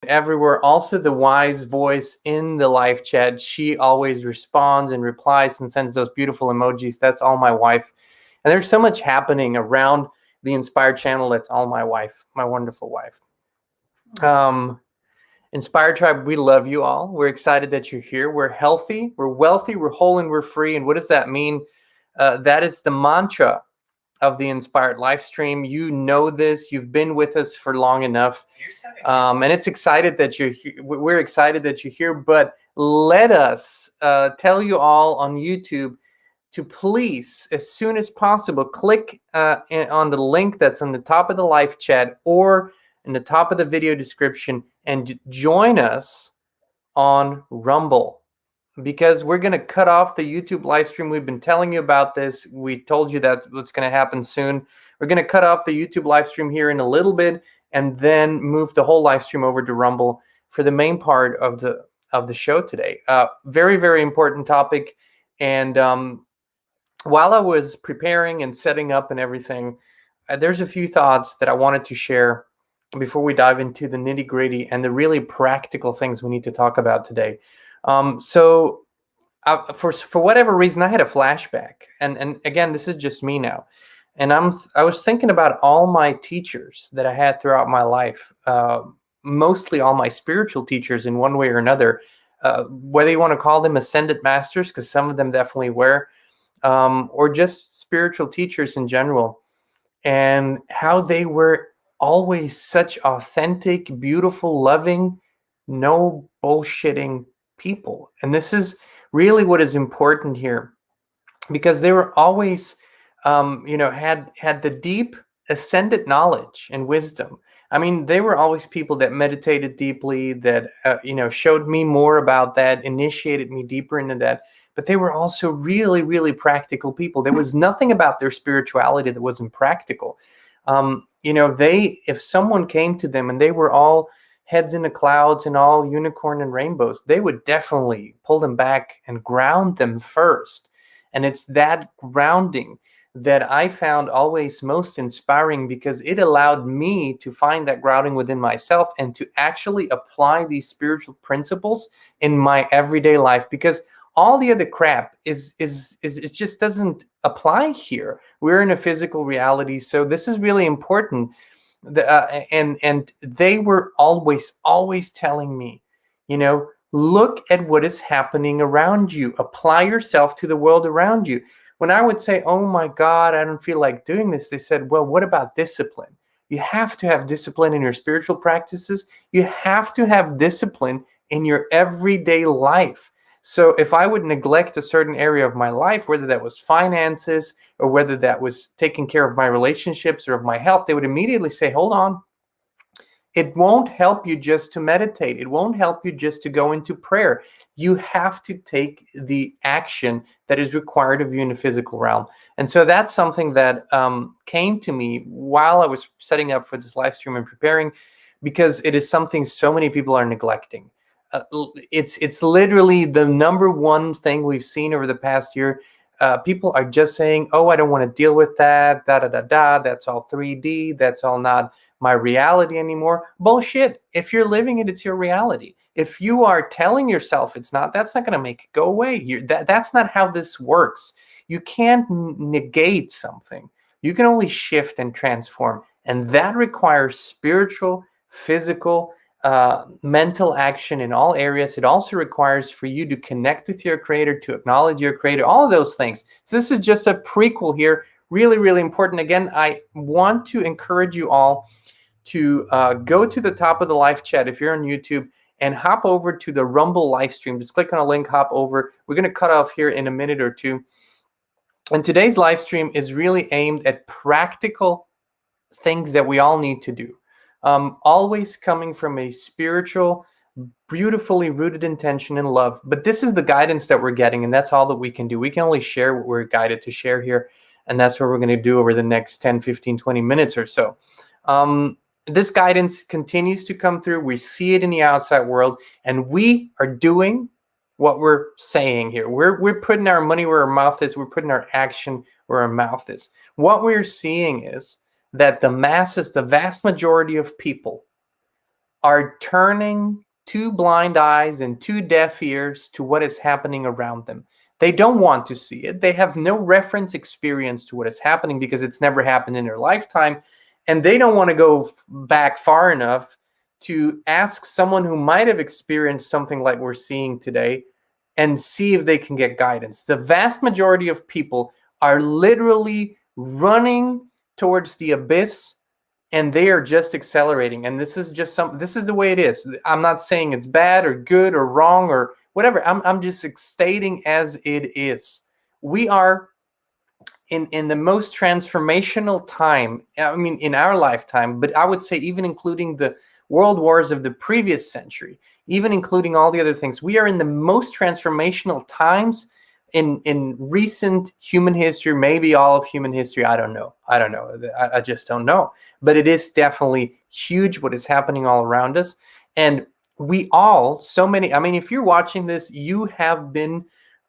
everywhere. Also, the wise voice in the live chat. She always responds and replies and sends those beautiful emojis. That's all my wife. And there's so much happening around the Inspired channel. That's all my wife, my wonderful wife. Inspired Tribe, we love you all. We're excited that you're here. We're healthy, we're wealthy, we're whole, and we're free. And what does that mean? That is the mantra of the Inspired live stream. You know this. You've been with us for long enough. And it's excited that you're here. We're excited that you're here. But let us tell you all on YouTube to please, as soon as possible, click on the link that's on the top of the live chat or in the top of the video description and join us on Rumble, because we're going to cut off the YouTube live stream. We've been telling you about this. We told you that what's going to happen soon. We're going to cut off the YouTube live stream here in a little bit and then move the whole live stream over to Rumble for the main part of the show today. Very, very important topic. And while I was preparing and setting up and everything, there's a few thoughts that I wanted to share before we dive into the nitty-gritty and the really practical things we need to talk about today. For whatever reason, I had a flashback, and again, this is just me now, and I was thinking about all my teachers that I had throughout my life, mostly all my spiritual teachers in one way or another, whether you want to call them ascended masters, because some of them definitely were, or just spiritual teachers in general, and how they were always such authentic, beautiful, loving, no bullshitting people. And this is really what is important here, because they were always, had the deep ascended knowledge and wisdom. I mean, they were always people that meditated deeply, that, showed me more about that, initiated me deeper into that. But they were also really, really practical people. There was nothing about their spirituality that wasn't practical. If someone came to them and they were all heads in the clouds and all unicorn and rainbows, they would definitely pull them back and ground them first. And it's that grounding that I found always most inspiring, because it allowed me to find that grounding within myself and to actually apply these spiritual principles in my everyday life, because all the other crap is it just doesn't apply here. We're in a physical reality, so this is really important. And they were always telling me, look at what is happening around you. Apply yourself to the world around you. When I would say, oh my God, I don't feel like doing this, they said, well, what about discipline? You have to have discipline in your spiritual practices. You have to have discipline in your everyday life. So if I would neglect a certain area of my life, whether that was finances or whether that was taking care of my relationships or of my health, they would immediately say, hold on. It won't help you just to meditate. It won't help you just to go into prayer. You have to take the action that is required of you in the physical realm. And so that's something that came to me while I was setting up for this live stream and preparing, because it is something so many people are neglecting. It's literally the number one thing we've seen over the past year. People are just saying, oh, I don't want to deal with that, that's all 3D, that's all not my reality anymore. Bullshit. If you're living it, it's your reality. If you are telling yourself it's not, that's not going to make it go away. That's not how this works. You can't negate something. You can only shift and transform. And that requires spiritual, physical, mental action in all areas. It also requires for you to connect with your creator, to acknowledge your creator, all of those things. So this is just a prequel here. Really, really important. Again, I want to encourage you all to go to the top of the live chat if you're on YouTube and hop over to the Rumble live stream. Just click on a link, hop over. We're going to cut off here in a minute or two. And today's live stream is really aimed at practical things that we all need to do. Always coming from a spiritual, beautifully rooted intention and love. But this is the guidance that we're getting, and that's all that we can do. We can only share what we're guided to share here, and that's what we're going to do over the next 10, 15, 20 minutes or so. This guidance continues to come through. We see it in the outside world, and we are doing what we're saying here. We're putting our money where our mouth is. We're putting our action where our mouth is. What we're seeing is that the masses, the vast majority of people, are turning two blind eyes and two deaf ears to what is happening around them. They don't want to see it. They have no reference experience to what is happening because it's never happened in their lifetime. And they don't want to go back far enough to ask someone who might have experienced something like we're seeing today and see if they can get guidance. The vast majority of people are literally running towards the abyss, and they are just accelerating. And this is the way it is. I'm not saying it's bad or good or wrong or whatever. I'm just stating as it is. We are in the most transformational time, I mean, in our lifetime, but I would say even including the world wars of the previous century, even including all the other things, we are in the most transformational times in recent human history, maybe all of human history. I don't know. I just don't know. But it is definitely huge what is happening all around us. And we all, so many, I mean, if you're watching this, you have been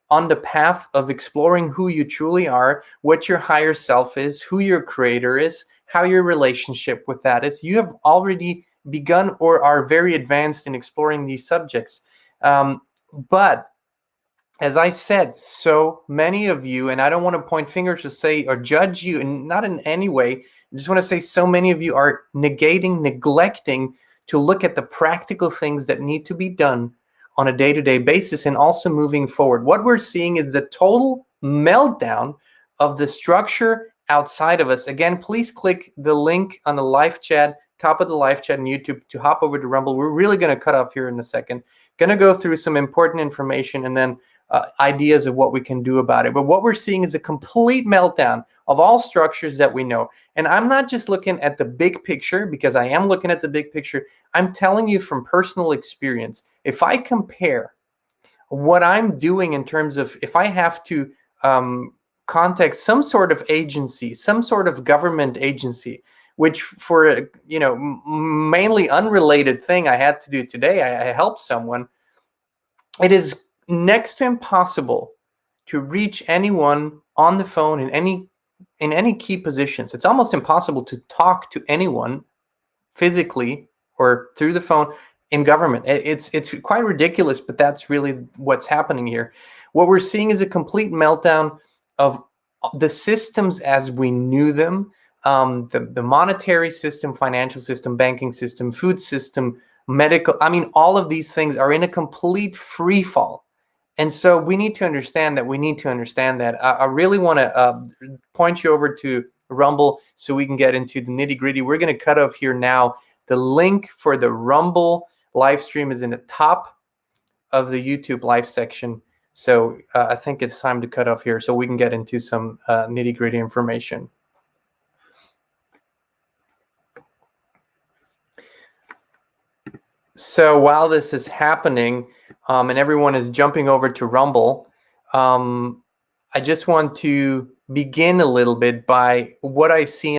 on the path of exploring who you truly are, what your higher self is, who your creator is, how your relationship with that is. You have already begun or are very advanced in exploring these subjects. But as I said, so many of you, and I don't want to point fingers to say or judge you, and not in any way, I just want to say so many of you are neglecting to look at the practical things that need to be done on a day-to-day basis and also moving forward. What we're seeing is the total meltdown of the structure outside of us. Again, please click the link on the live chat, top of the live chat on YouTube to hop over to Rumble. We're really going to cut off here in a second. Going to go through some important information and then ideas of what we can do about it. But what we're seeing is a complete meltdown of all structures that we know. And I'm not just looking at the big picture, because I am looking at the big picture. I'm telling you from personal experience, if I compare what I'm doing in terms of if I have to contact some sort of agency, some sort of government agency, which for a mainly unrelated thing I had to do today, I helped someone. It is next to impossible to reach anyone on the phone in any key positions. It's almost impossible to talk to anyone physically or through the phone in government. It's quite ridiculous, but that's really what's happening here. What we're seeing is a complete meltdown of the systems as we knew them, the monetary system, financial system, banking system, food system, medical. I mean, all of these things are in a complete free fall. And so we need to understand that. I really want to point you over to Rumble so we can get into the nitty gritty. We're going to cut off here now. The link for the Rumble live stream is in the top of the YouTube live section. So I think it's time to cut off here so we can get into some nitty gritty information. So while this is happening and everyone is jumping over to Rumble, I just want to begin a little bit by what I see